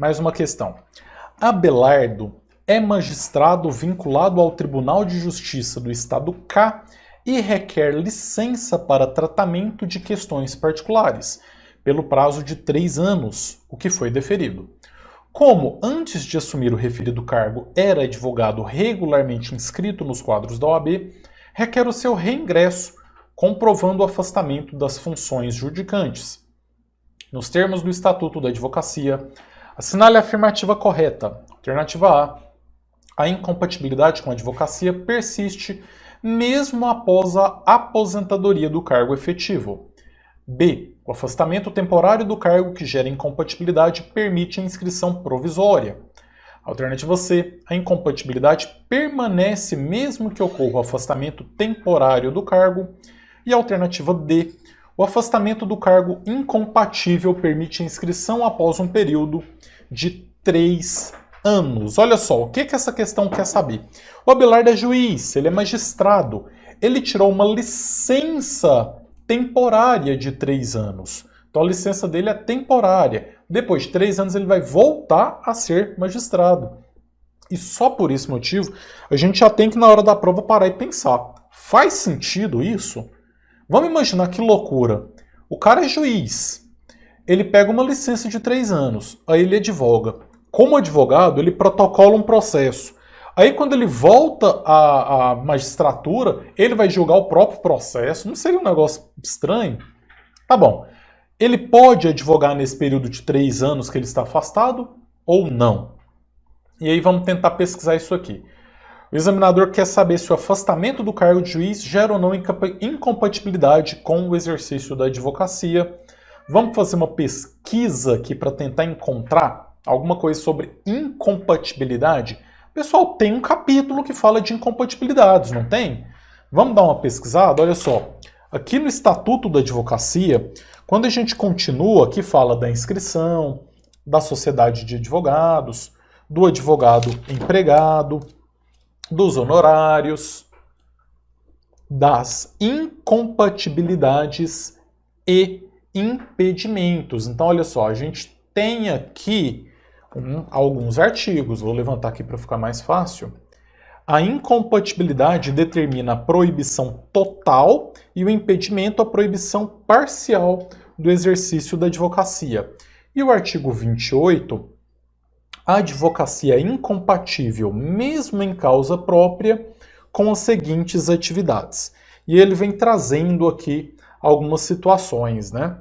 mais uma questão. Abelardo é magistrado vinculado ao Tribunal de Justiça do Estado K e requer licença para tratamento de questões particulares, pelo prazo de 3 anos, o que foi deferido. Como, antes de assumir o referido cargo, era advogado regularmente inscrito nos quadros da OAB, requer o seu reingresso, comprovando o afastamento das funções judicantes. Nos termos do Estatuto da Advocacia, assinale a afirmativa correta. Alternativa A incompatibilidade com a advocacia persiste mesmo após a aposentadoria do cargo efetivo. B. O afastamento temporário do cargo que gera incompatibilidade permite a inscrição provisória. Alternativa C. A incompatibilidade permanece mesmo que ocorra o afastamento temporário do cargo. E a alternativa D. O afastamento do cargo incompatível permite a inscrição após um período de 3 anos. Olha só, o que essa questão quer saber? O Abelardo é juiz, ele é magistrado. Ele tirou uma licença temporária de 3 anos. Então a licença dele é temporária. Depois de 3 anos ele vai voltar a ser magistrado. E só por esse motivo a gente já tem que na hora da prova parar e pensar. Faz sentido isso? Vamos imaginar que loucura. O cara é juiz. Ele pega uma licença de 3 anos. Aí ele advoga. Como advogado, ele protocola um processo. Aí quando ele volta à magistratura, ele vai julgar o próprio processo. Não seria um negócio estranho? Tá bom. Ele pode advogar nesse período de 3 anos que ele está afastado ou não? E aí vamos tentar pesquisar isso aqui. O examinador quer saber se o afastamento do cargo de juiz gera ou não incompatibilidade com o exercício da advocacia. Vamos fazer uma pesquisa aqui para tentar encontrar alguma coisa sobre incompatibilidade. Pessoal, tem um capítulo que fala de incompatibilidades, não tem? Vamos dar uma pesquisada? Olha só. Aqui no Estatuto da Advocacia, quando a gente continua, aqui fala da inscrição, da sociedade de advogados, do advogado empregado, dos honorários, das incompatibilidades e impedimentos. Então, olha só, a gente tem aqui alguns artigos. Vou levantar aqui para ficar mais fácil. A incompatibilidade determina a proibição total e o impedimento a proibição parcial do exercício da advocacia. E o artigo 28, a advocacia é incompatível, mesmo em causa própria, com as seguintes atividades. E ele vem trazendo aqui algumas situações, né?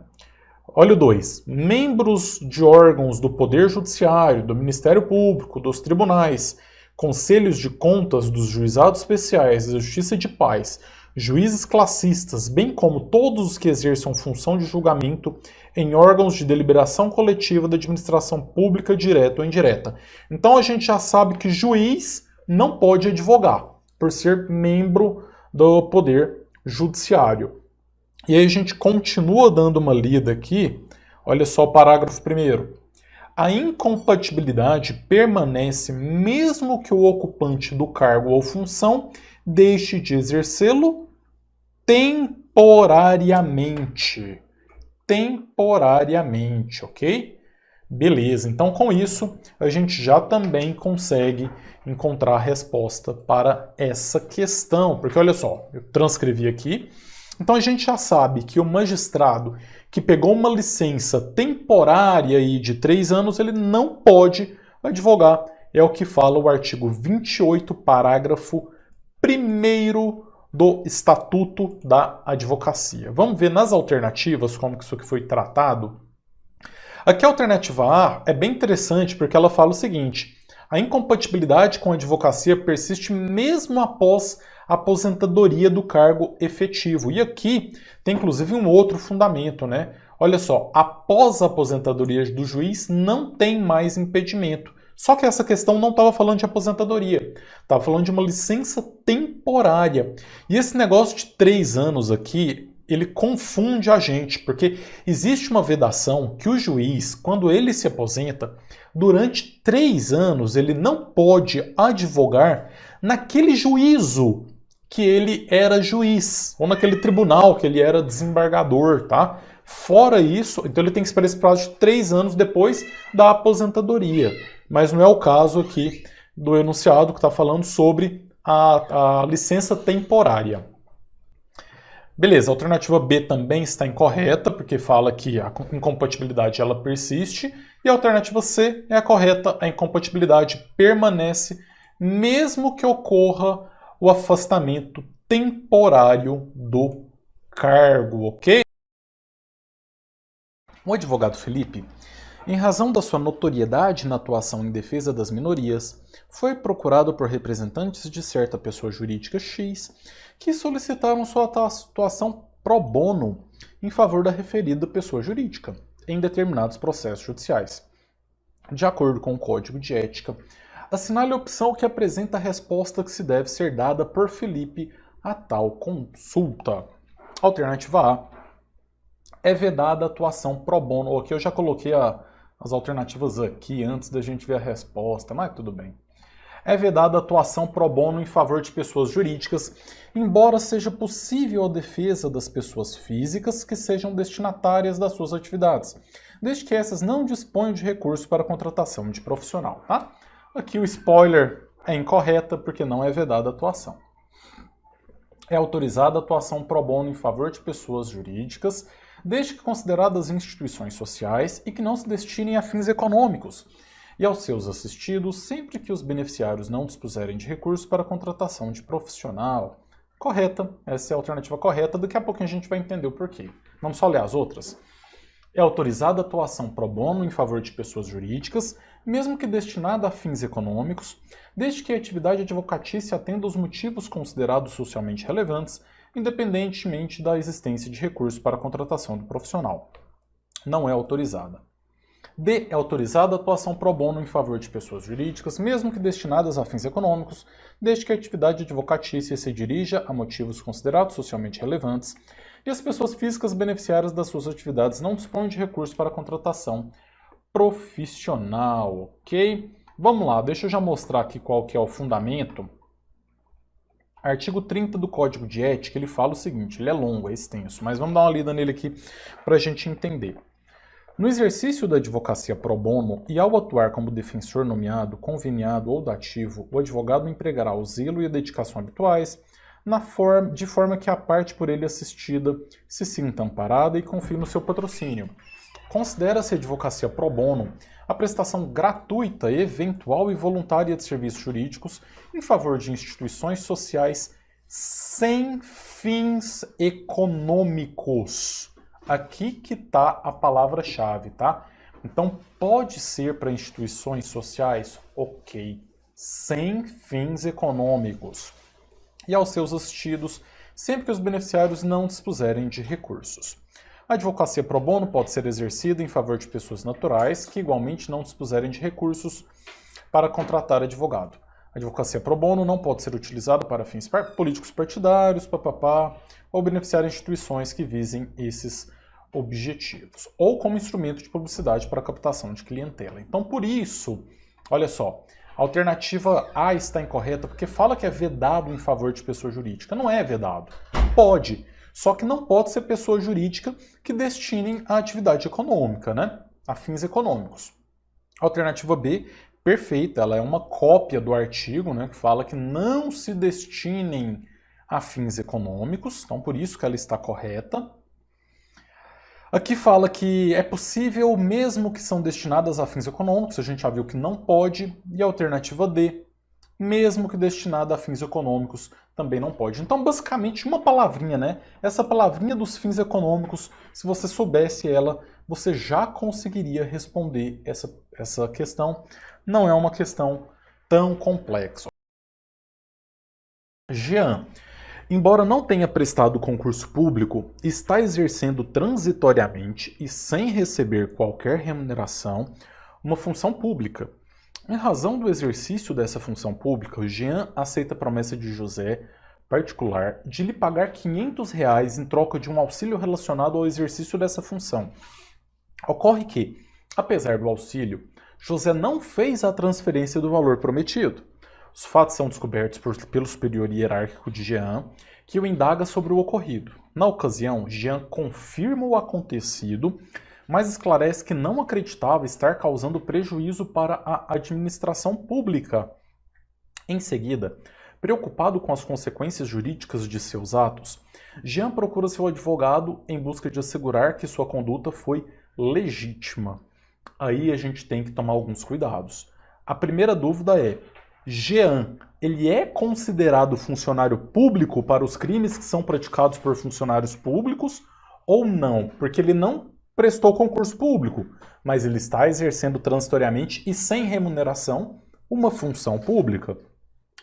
Olha o 2. Membros de órgãos do Poder Judiciário, do Ministério Público, dos tribunais, conselhos de contas dos juizados especiais, da Justiça de Paz, juízes classistas, bem como todos os que exerçam função de julgamento em órgãos de deliberação coletiva da administração pública direta ou indireta. Então a gente já sabe que juiz não pode advogar, por ser membro do Poder Judiciário. E aí a gente continua dando uma lida aqui. Olha só o parágrafo 1º. A incompatibilidade permanece mesmo que o ocupante do cargo ou função deixe de exercê-lo temporariamente. Temporariamente, ok? Beleza, então com isso a gente já também consegue encontrar a resposta para essa questão. Porque olha só, eu transcrevi aqui. Então a gente já sabe que o magistrado que pegou uma licença temporária aí de 3 anos, ele não pode advogar. É o que fala o artigo 28, parágrafo 1º do Estatuto da Advocacia. Vamos ver nas alternativas como que isso aqui foi tratado. Aqui a alternativa A é bem interessante porque ela fala o seguinte: a incompatibilidade com a advocacia persiste mesmo após a aposentadoria do cargo efetivo. E aqui tem inclusive um outro fundamento, né? Olha só, após a aposentadoria do juiz não tem mais impedimento. Só que essa questão não estava falando de aposentadoria, estava falando de uma licença temporária. E esse negócio de 3 anos aqui, ele confunde a gente, porque existe uma vedação que o juiz, quando ele se aposenta, durante 3 anos ele não pode advogar naquele juízo que ele era juiz, ou naquele tribunal que ele era desembargador, tá? Fora isso, então ele tem que esperar esse prazo de 3 anos depois da aposentadoria. Mas não é o caso aqui do enunciado que está falando sobre a licença temporária. Beleza, a alternativa B também está incorreta, porque fala que a incompatibilidade ela persiste. E a alternativa C é a correta, a incompatibilidade permanece, mesmo que ocorra o afastamento temporário do cargo, ok? O advogado Felipe, em razão da sua notoriedade na atuação em defesa das minorias, foi procurado por representantes de certa pessoa jurídica X que solicitaram sua atuação pro bono em favor da referida pessoa jurídica em determinados processos judiciais. De acordo com o Código de Ética, assinale a opção que apresenta a resposta que se deve ser dada por Felipe a tal consulta. Alternativa A. É vedada a atuação pro bono. Aqui eu já coloquei as alternativas aqui antes da gente ver a resposta, mas tudo bem. É vedada a atuação pro bono em favor de pessoas jurídicas, embora seja possível a defesa das pessoas físicas que sejam destinatárias das suas atividades, desde que essas não disponham de recurso para a contratação de profissional. Tá? Aqui o spoiler é incorreta, porque não é vedada a atuação. É autorizada a atuação pro bono em favor de pessoas jurídicas, desde que consideradas instituições sociais e que não se destinem a fins econômicos, e aos seus assistidos sempre que os beneficiários não dispuserem de recurso para a contratação de profissional. Correta, essa é a alternativa correta, daqui a pouquinho a gente vai entender o porquê. Vamos só ler as outras? É autorizada a atuação pro bono em favor de pessoas jurídicas, mesmo que destinada a fins econômicos, desde que a atividade advocatícia atenda aos motivos considerados socialmente relevantes, independentemente da existência de recurso para a contratação do profissional. Não é autorizada. D. É autorizada a atuação pro bono em favor de pessoas jurídicas, mesmo que destinadas a fins econômicos, desde que a atividade advocatícia se dirija a motivos considerados socialmente relevantes e as pessoas físicas beneficiárias das suas atividades não dispõem de recurso para a contratação profissional, ok? Vamos lá, deixa eu já mostrar aqui qual que é o fundamento. Artigo 30 do Código de Ética, ele fala o seguinte, ele é longo, é extenso, mas vamos dar uma lida nele aqui para a gente entender. No exercício da advocacia pro bono e ao atuar como defensor nomeado, conveniado ou dativo, o advogado empregará o zelo e a dedicação habituais, de forma que a parte por ele assistida se sinta amparada e confie no seu patrocínio. Considera-se a advocacia pro bono a prestação gratuita, eventual e voluntária de serviços jurídicos em favor de instituições sociais sem fins econômicos. Aqui que está a palavra-chave, tá? Então, pode ser para instituições sociais, ok, sem fins econômicos. E aos seus assistidos, sempre que os beneficiários não dispuserem de recursos. A advocacia pro bono pode ser exercida em favor de pessoas naturais que igualmente não dispuserem de recursos para contratar advogado. A advocacia pro bono não pode ser utilizada para fins políticos partidários, ou beneficiar instituições que visem esses objetivos, ou como instrumento de publicidade para a captação de clientela. Então, por isso, olha só, a alternativa A está incorreta porque fala que é vedado em favor de pessoa jurídica. Não é vedado. Pode, só que não pode ser pessoa jurídica que destinem a atividade econômica, né? A fins econômicos. A alternativa B, perfeita, ela é uma cópia do artigo, né, que fala que não se destinem a fins econômicos, então por isso que ela está correta. Aqui fala que é possível mesmo que são destinadas a fins econômicos, a gente já viu que não pode, e a alternativa D, mesmo que destinada a fins econômicos, também não pode. Então, basicamente, uma palavrinha, né? Essa palavrinha dos fins econômicos, se você soubesse ela, você já conseguiria responder essa questão. Não é uma questão tão complexa. Jean, embora não tenha prestado concurso público, está exercendo transitoriamente e sem receber qualquer remuneração uma função pública. Em razão do exercício dessa função pública, Jean aceita a promessa de José, particular, de lhe pagar R$500 em troca de um auxílio relacionado ao exercício dessa função. Ocorre que, apesar do auxílio, José não fez a transferência do valor prometido. Os fatos são descobertos pelo superior hierárquico de Jean, que o indaga sobre o ocorrido. Na ocasião, Jean confirma o acontecido, mas esclarece que não acreditava estar causando prejuízo para a administração pública. Em seguida, preocupado com as consequências jurídicas de seus atos, Jean procura seu advogado em busca de assegurar que sua conduta foi legítima. Aí a gente tem que tomar alguns cuidados. A primeira dúvida é: Jean, ele é considerado funcionário público para os crimes que são praticados por funcionários públicos ou não? Porque ele não prestou concurso público, mas ele está exercendo transitoriamente e sem remuneração uma função pública.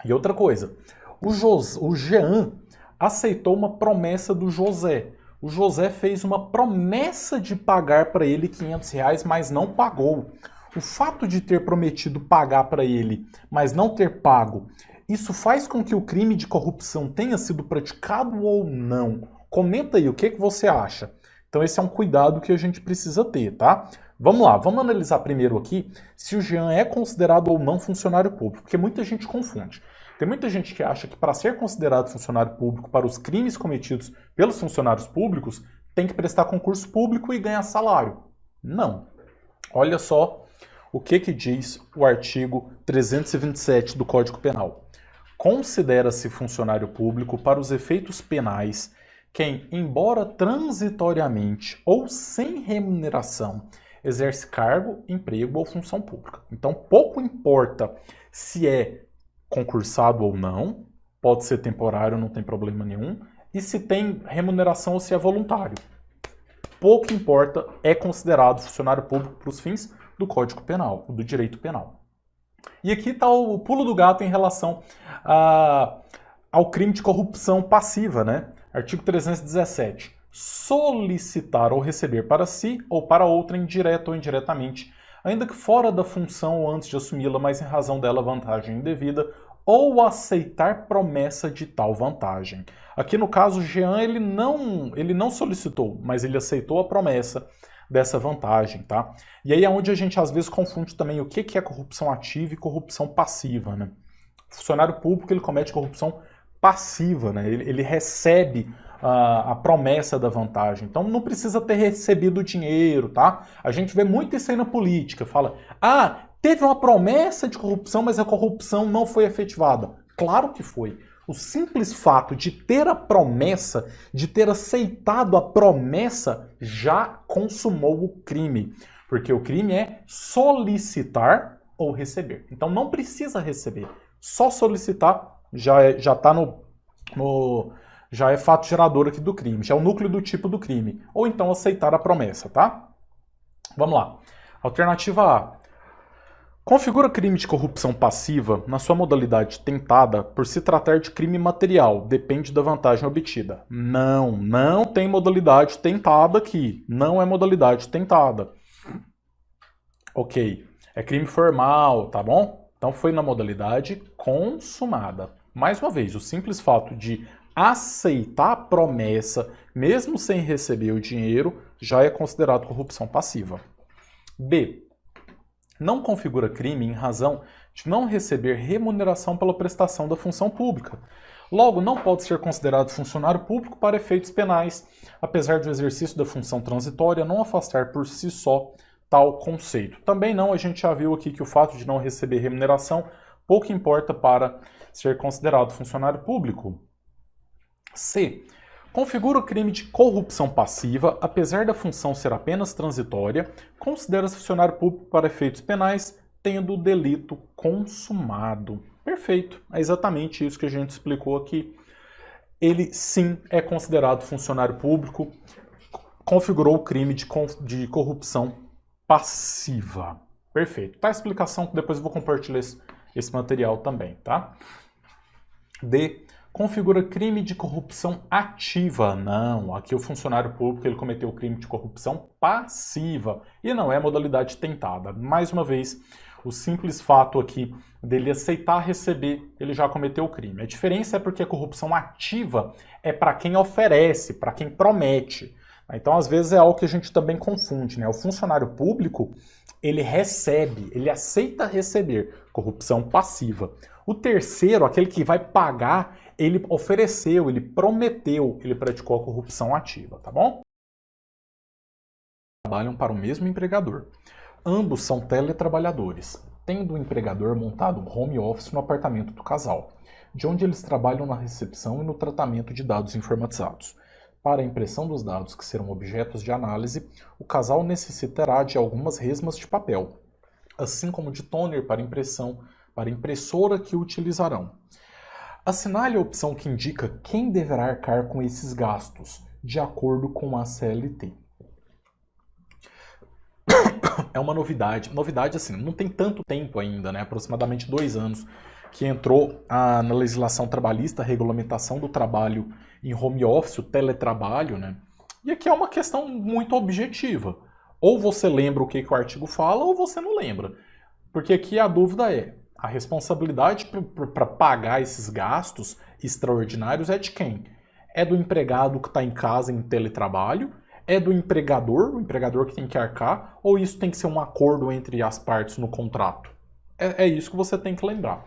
E outra coisa, o Jean aceitou uma promessa do José. O José fez uma promessa de pagar para ele R$500, mas não pagou. O fato de ter prometido pagar para ele, mas não ter pago, isso faz com que o crime de corrupção tenha sido praticado ou não? Comenta aí, o que você acha? Então esse é um cuidado que a gente precisa ter, tá? Vamos lá, vamos analisar primeiro aqui se o Jean é considerado ou não funcionário público, porque muita gente confunde. Tem muita gente que acha que para ser considerado funcionário público para os crimes cometidos pelos funcionários públicos, tem que prestar concurso público e ganhar salário. Não. Olha só o que diz o artigo 327 do Código Penal. Considera-se funcionário público para os efeitos penais quem, embora transitoriamente ou sem remuneração, exerce cargo, emprego ou função pública. Então, pouco importa se é concursado ou não, pode ser temporário, não tem problema nenhum, e se tem remuneração ou se é voluntário. Pouco importa, é considerado funcionário público para os fins do Código Penal, do direito penal. E aqui está o pulo do gato em relação ao crime de corrupção passiva, né? Artigo 317. Solicitar ou receber para si ou para outrem, direto ou indiretamente, ainda que fora da função ou antes de assumi-la, mas em razão dela vantagem indevida, ou aceitar promessa de tal vantagem. Aqui no caso, Jean ele não solicitou, mas ele aceitou a promessa dessa vantagem, tá? E aí é onde a gente às vezes confunde também o que é corrupção ativa e corrupção passiva, né? O funcionário público ele comete corrupção passiva, né? Ele recebe a promessa da vantagem. Então não precisa ter recebido o dinheiro, tá? A gente vê muito isso aí na política. Fala, teve uma promessa de corrupção, mas a corrupção não foi efetivada. Claro que foi. O simples fato de ter a promessa, de ter aceitado a promessa, já consumou o crime. Porque o crime é solicitar ou receber. Então não precisa receber. Só solicitar já tá já é fato gerador aqui do crime, já é o núcleo do tipo do crime. Ou então aceitar a promessa, tá? Vamos lá. Alternativa A. Configura crime de corrupção passiva na sua modalidade tentada por se tratar de crime material, depende da vantagem obtida. Não tem modalidade tentada aqui. Não é modalidade tentada. Ok. É crime formal, tá bom? Então foi na modalidade consumada. Mais uma vez, o simples fato de aceitar a promessa, mesmo sem receber o dinheiro, já é considerado corrupção passiva. B. Não configura crime em razão de não receber remuneração pela prestação da função pública. Logo, não pode ser considerado funcionário público para efeitos penais, apesar do exercício da função transitória não afastar por si só tal conceito. Também não, a gente já viu aqui que o fato de não receber remuneração pouco importa para ser considerado funcionário público. C. Configura o crime de corrupção passiva, apesar da função ser apenas transitória, considera-se funcionário público para efeitos penais, tendo o delito consumado. Perfeito, é exatamente isso que a gente explicou aqui. Ele sim é considerado funcionário público, configurou o crime de corrupção passiva. Perfeito. Tá a explicação que depois eu vou compartilhar esse material também, tá? D. Configura crime de corrupção ativa. Não, aqui o funcionário público ele cometeu o crime de corrupção passiva e não é modalidade tentada. Mais uma vez, o simples fato aqui dele aceitar receber, ele já cometeu o crime. A diferença é porque a corrupção ativa é para quem oferece, para quem promete. Então, às vezes, é algo que a gente também confunde, né? O funcionário público, ele recebe, ele aceita receber, corrupção passiva. O terceiro, aquele que vai pagar, ele ofereceu, ele prometeu, ele praticou a corrupção ativa, tá bom? Trabalham para o mesmo empregador. Ambos são teletrabalhadores, tendo o empregador montado um home office no apartamento do casal, de onde eles trabalham na recepção e no tratamento de dados informatizados. Para a impressão dos dados que serão objetos de análise, o casal necessitará de algumas resmas de papel, assim como de toner para impressão, para a impressora que utilizarão. Assinale a opção que indica quem deverá arcar com esses gastos, de acordo com a CLT. É uma novidade. Novidade assim, não tem tanto tempo ainda, né? Aproximadamente 2 anos, que entrou na legislação trabalhista a regulamentação do trabalho em home office, o teletrabalho, né? E aqui é uma questão muito objetiva. Ou você lembra o que o artigo fala, ou você não lembra. Porque aqui a dúvida é, a responsabilidade para pagar esses gastos extraordinários é de quem? É do empregado que está em casa em teletrabalho? É do empregador, o empregador que tem que arcar? Ou isso tem que ser um acordo entre as partes no contrato? É isso que você tem que lembrar.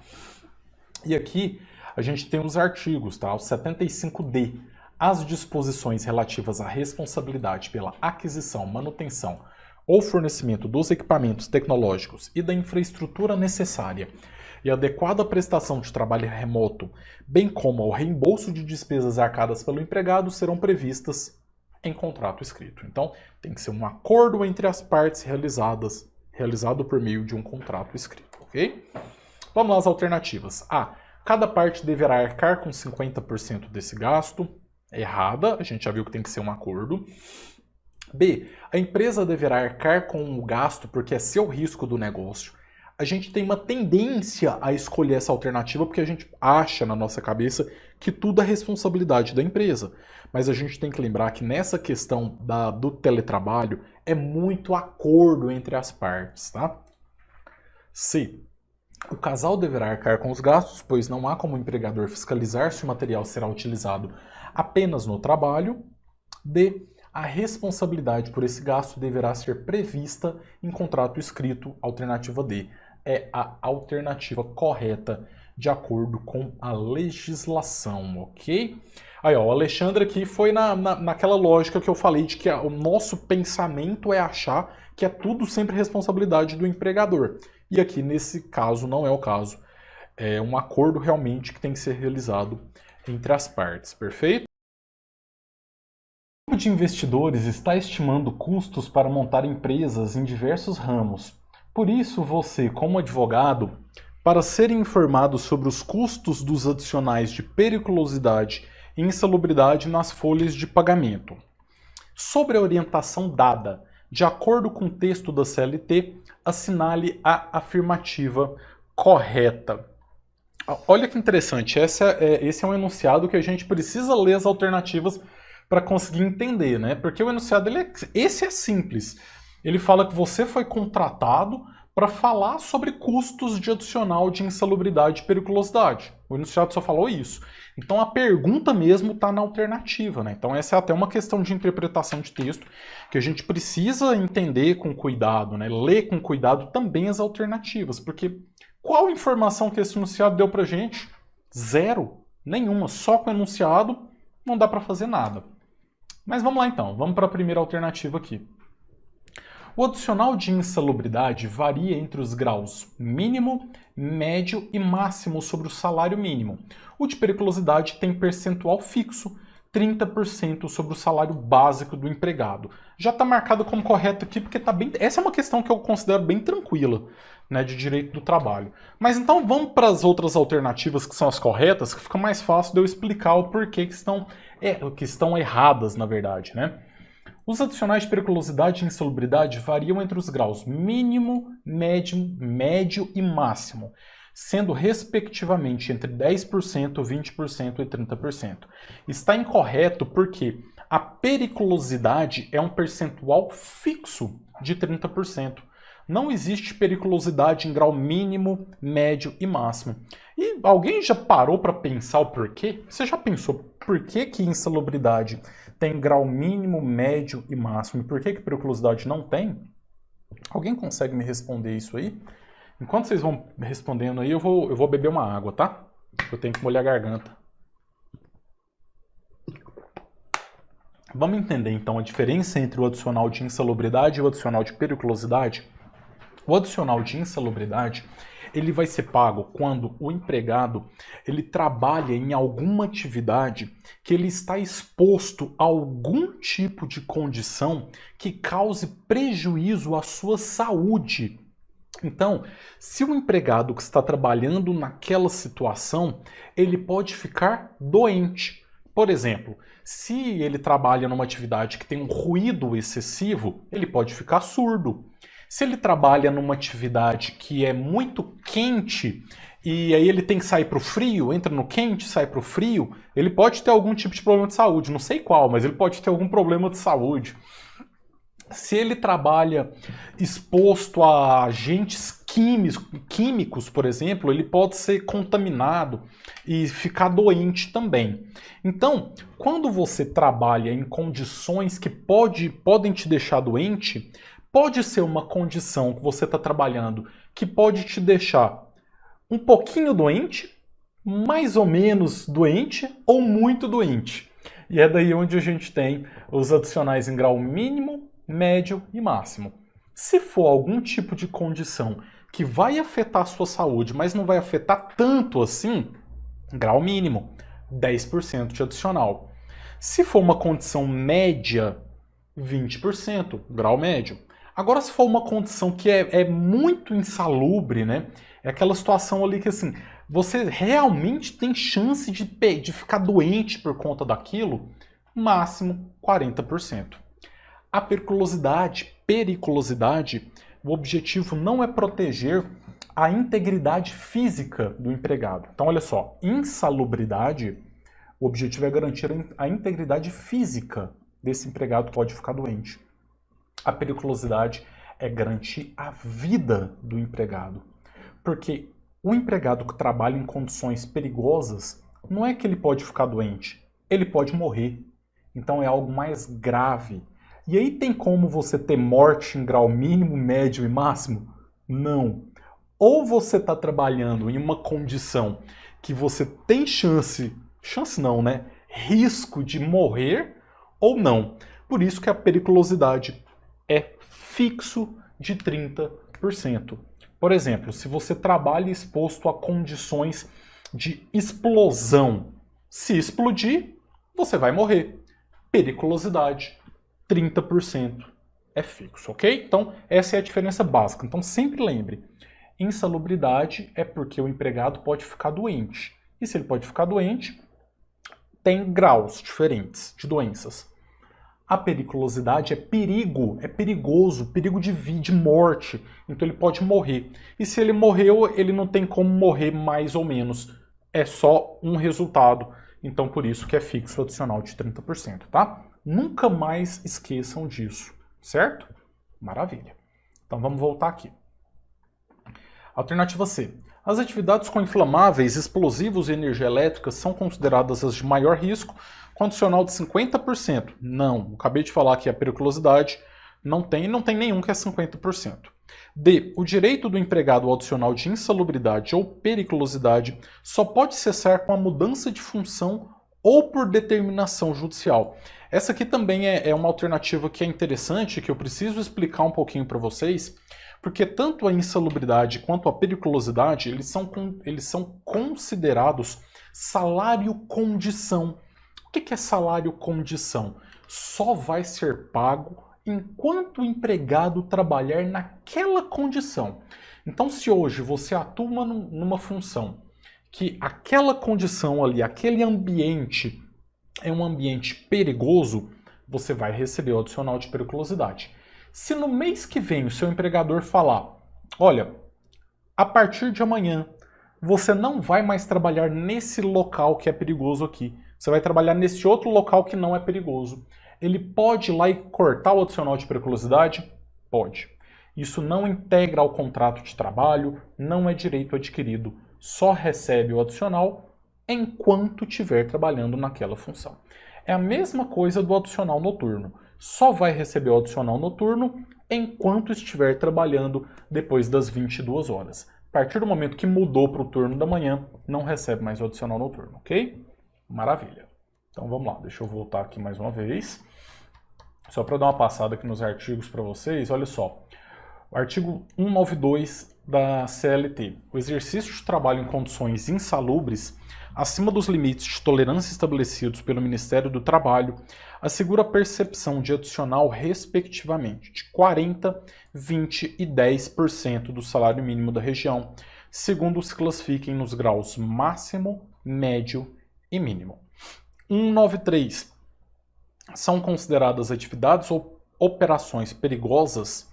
E aqui a gente tem os artigos, tá? O 75D. As disposições relativas à responsabilidade pela aquisição, manutenção ou fornecimento dos equipamentos tecnológicos e da infraestrutura necessária e adequada prestação de trabalho remoto, bem como ao reembolso de despesas arcadas pelo empregado, serão previstas em contrato escrito. Então, tem que ser um acordo entre as partes realizado por meio de um contrato escrito, ok? Vamos lá às alternativas. A. Cada parte deverá arcar com 50% desse gasto. Errada, a gente já viu que tem que ser um acordo. B. A empresa deverá arcar com o gasto porque é seu risco do negócio. A gente tem uma tendência a escolher essa alternativa porque a gente acha na nossa cabeça que tudo é responsabilidade da empresa. Mas a gente tem que lembrar que nessa questão do teletrabalho é muito acordo entre as partes, tá? C. O casal deverá arcar com os gastos, pois não há como o empregador fiscalizar se o material será utilizado apenas no trabalho. D. A responsabilidade por esse gasto deverá ser prevista em contrato escrito. Alternativa D é a alternativa correta de acordo com a legislação, ok? Aí, ó, o Alexandre aqui foi naquela lógica que eu falei de que o nosso pensamento é achar que é tudo sempre responsabilidade do empregador. E aqui, nesse caso, não é o caso. É um acordo realmente que tem que ser realizado entre as partes, perfeito? O grupo de investidores está estimando custos para montar empresas em diversos ramos. Por isso, você, como advogado, para ser informado sobre os custos dos adicionais de periculosidade e insalubridade nas folhas de pagamento. Sobre a orientação dada, de acordo com o texto da CLT, assinale a afirmativa correta. Olha que interessante, esse é um enunciado que a gente precisa ler as alternativas para conseguir entender, né? Porque o enunciado, esse é simples. Ele fala que você foi contratado para falar sobre custos de adicional de insalubridade e periculosidade. O enunciado só falou isso. Então a pergunta mesmo está na alternativa, né? Então essa é até uma questão de interpretação de texto que a gente precisa entender com cuidado, né? Ler com cuidado também as alternativas, porque qual informação que esse enunciado deu para a gente? Zero, nenhuma. Só com o enunciado não dá para fazer nada. Mas vamos lá então, vamos para a primeira alternativa aqui. O adicional de insalubridade varia entre os graus mínimo, médio e máximo sobre o salário mínimo. O de periculosidade tem percentual fixo, 30% sobre o salário básico do empregado. Já está marcado como correto aqui porque tá bem. Essa é uma questão que eu considero bem tranquila, né, de direito do trabalho. Mas então vamos para as outras alternativas que são as corretas, que fica mais fácil de eu explicar o porquê que estão erradas, na verdade, né? Os adicionais de periculosidade e insalubridade variam entre os graus mínimo, médio e máximo, sendo respectivamente entre 10%, 20% e 30%. Está incorreto porque a periculosidade é um percentual fixo de 30%. Não existe periculosidade em grau mínimo, médio e máximo. E alguém já parou para pensar o porquê? Você já pensou por que insalubridade tem grau mínimo, médio e máximo? E por que periculosidade não tem? Alguém consegue me responder isso aí? Enquanto vocês vão respondendo aí, eu vou beber uma água, tá? Eu tenho que molhar a garganta. Vamos entender então a diferença entre o adicional de insalubridade e o adicional de periculosidade? O adicional de insalubridade, ele vai ser pago quando o empregado ele trabalha em alguma atividade que ele está exposto a algum tipo de condição que cause prejuízo à sua saúde. Então, se o empregado que está trabalhando naquela situação, ele pode ficar doente. Por exemplo, se ele trabalha numa atividade que tem um ruído excessivo, ele pode ficar surdo. Se ele trabalha numa atividade que é muito quente e aí ele tem que sair para o frio, entra no quente, sai para o frio, ele pode ter algum tipo de problema de saúde, não sei qual, mas ele pode ter algum problema de saúde. Se ele trabalha exposto a agentes químicos, por exemplo, ele pode ser contaminado e ficar doente também. Então, quando você trabalha em condições que podem te deixar doente, pode ser uma condição que você está trabalhando que pode te deixar um pouquinho doente, mais ou menos doente ou muito doente. E é daí onde a gente tem os adicionais em grau mínimo, médio e máximo. Se for algum tipo de condição que vai afetar a sua saúde, mas não vai afetar tanto assim, grau mínimo, 10% de adicional. Se for uma condição média, 20%, grau médio. Agora, se for uma condição que é muito insalubre, né? É aquela situação ali que assim, você realmente tem chance de ficar doente por conta daquilo, máximo 40%. A periculosidade, o objetivo não é proteger a integridade física do empregado. Então, olha só, insalubridade, o objetivo é garantir a integridade física desse empregado que pode ficar doente. A periculosidade é garantir a vida do empregado. Porque o empregado que trabalha em condições perigosas, não é que ele pode ficar doente, ele pode morrer. Então é algo mais grave. E aí tem como você ter morte em grau mínimo, médio e máximo? Não. Ou você está trabalhando em uma condição que você tem chance não, né? Risco de morrer ou não. Por isso que a periculosidade é fixo de 30%. Por exemplo, se você trabalha exposto a condições de explosão, se explodir, você vai morrer. Periculosidade, 30% é fixo, ok? Então, essa é a diferença básica. Então, sempre lembre, insalubridade é porque o empregado pode ficar doente. E se ele pode ficar doente, tem graus diferentes de doenças. A periculosidade é perigo, é perigoso, perigo de morte. Então ele pode morrer. E se ele morreu, ele não tem como morrer mais ou menos. É só um resultado. Então por isso que é fixo adicional de 30%, tá? Nunca mais esqueçam disso, certo? Maravilha. Então vamos voltar aqui. Alternativa C. As atividades com inflamáveis, explosivos e energia elétrica são consideradas as de maior risco, com adicional de 50%. Não, acabei de falar que a periculosidade não tem nenhum que é 50%. D. O direito do empregado ao adicional de insalubridade ou periculosidade só pode cessar com a mudança de função ou por determinação judicial. Essa aqui também é uma alternativa que é interessante, que eu preciso explicar um pouquinho para vocês, porque tanto a insalubridade quanto a periculosidade, eles são considerados salário-condição. O que é salário-condição? Só vai ser pago enquanto o empregado trabalhar naquela condição. Então, se hoje você atua numa função que aquela condição ali, aquele ambiente é um ambiente perigoso, você vai receber o adicional de periculosidade. Se no mês que vem o seu empregador falar, olha, a partir de amanhã você não vai mais trabalhar nesse local que é perigoso aqui, você vai trabalhar nesse outro local que não é perigoso. Ele pode ir lá e cortar o adicional de periculosidade? Pode. Isso não integra ao contrato de trabalho, não é direito adquirido. Só recebe o adicional enquanto estiver trabalhando naquela função. É a mesma coisa do adicional noturno. Só vai receber o adicional noturno enquanto estiver trabalhando depois das 22 horas. A partir do momento que mudou para o turno da manhã, não recebe mais o adicional noturno, ok? Maravilha. Então vamos lá, deixa eu voltar aqui mais uma vez. Só para dar uma passada aqui nos artigos para vocês, olha só. O artigo 192 da CLT. O exercício de trabalho em condições insalubres, acima dos limites de tolerância estabelecidos pelo Ministério do Trabalho, assegura a percepção de adicional, respectivamente, de 40%, 20% e 10% do salário mínimo da região, segundo se classifiquem nos graus máximo, médio e mínimo. 193. São consideradas atividades ou operações perigosas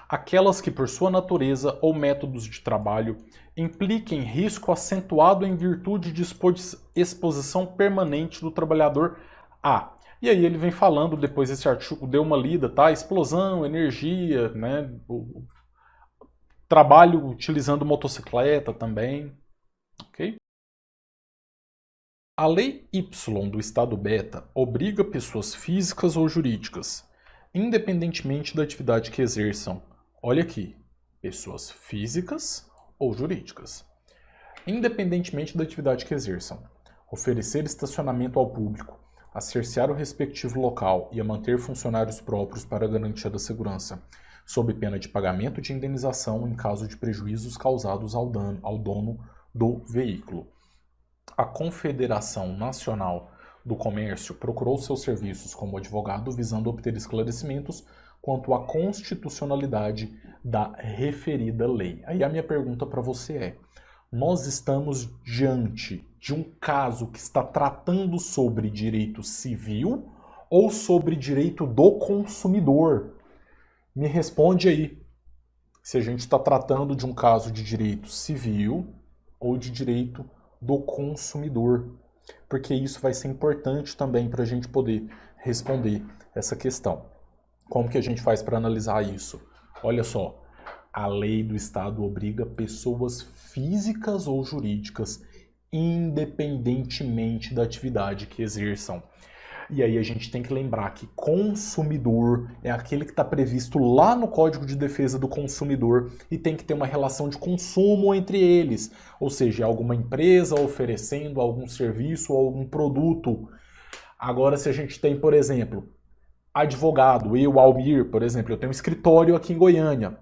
aquelas que, por sua natureza ou métodos de trabalho, impliquem risco acentuado em virtude de exposição permanente do trabalhador a. E aí ele vem falando, depois desse artigo, deu uma lida, tá? Explosão, energia, né? O trabalho utilizando motocicleta também, ok? A Lei Y do Estado Beta obriga pessoas físicas ou jurídicas, independentemente da atividade que exerçam. Olha aqui, pessoas físicas ou jurídicas, independentemente da atividade que exerçam, oferecer estacionamento ao público, a cercear o respectivo local e a manter funcionários próprios para a garantia da segurança, sob pena de pagamento de indenização em caso de prejuízos causados ao dono do veículo. A Confederação Nacional do Comércio procurou seus serviços como advogado visando obter esclarecimentos quanto à constitucionalidade da referida lei. Aí a minha pergunta para você é: nós estamos diante de um caso que está tratando sobre direito civil ou sobre direito do consumidor? Me responde aí se a gente está tratando de um caso de direito civil ou de direito do consumidor, porque isso vai ser importante também para a gente poder responder essa questão. Como que a gente faz para analisar isso? Olha só, a lei do Estado obriga pessoas físicas ou jurídicas, independentemente da atividade que exerçam. E aí a gente tem que lembrar que consumidor é aquele que está previsto lá no Código de Defesa do Consumidor e tem que ter uma relação de consumo entre eles. Ou seja, alguma empresa oferecendo algum serviço ou algum produto. Agora, se a gente tem, por exemplo, advogado, eu, Almir, por exemplo, eu tenho um escritório aqui em Goiânia.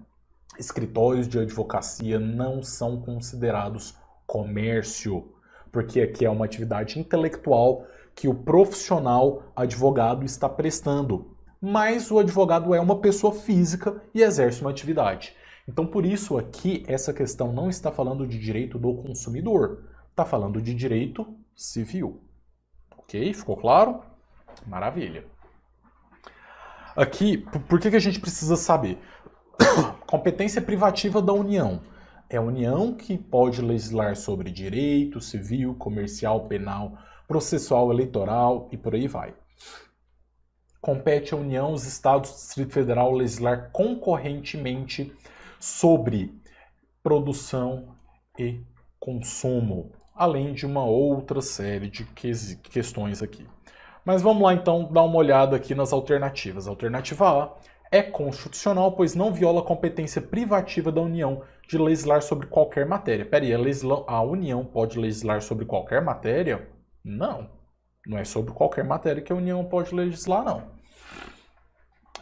Escritórios de advocacia não são considerados comércio, porque aqui é uma atividade intelectual que o profissional advogado está prestando. Mas o advogado é uma pessoa física e exerce uma atividade. Então, por isso aqui, essa questão não está falando de direito do consumidor, está falando de direito civil. Ok? Ficou claro? Maravilha. Aqui, por que a gente precisa saber? Competência privativa da União. É a União que pode legislar sobre direito civil, comercial, penal, processual, eleitoral e por aí vai. Compete à União, os Estados, Distrito Federal legislar concorrentemente sobre produção e consumo, além de uma outra série de questões aqui. Mas vamos lá então dar uma olhada aqui nas alternativas. A alternativa A é constitucional, pois não viola a competência privativa da União de legislar sobre qualquer matéria. Peraí, a União pode legislar sobre qualquer matéria? Não. Não é sobre qualquer matéria que a União pode legislar, não.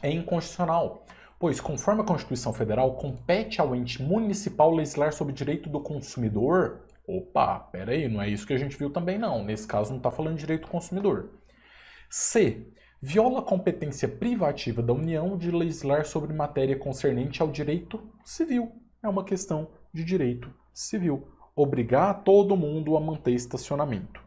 É inconstitucional, pois, conforme a Constituição Federal, compete ao ente municipal legislar sobre direito do consumidor. Opa, peraí, não é isso que a gente viu também, não. Nesse caso, não está falando de direito do consumidor. C. Viola a competência privativa da União de legislar sobre matéria concernente ao direito civil. É uma questão de direito civil. Obrigar todo mundo a manter estacionamento.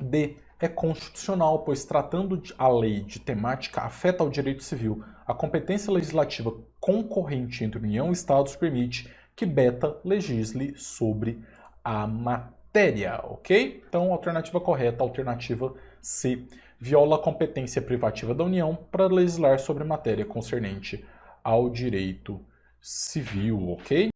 D. É constitucional, pois tratando a lei de temática afeta ao direito civil. A competência legislativa concorrente entre União e Estados permite que Beta legisle sobre a matéria, ok? Então, alternativa correta, alternativa C. Viola a competência privativa da União para legislar sobre matéria concernente ao direito civil, ok?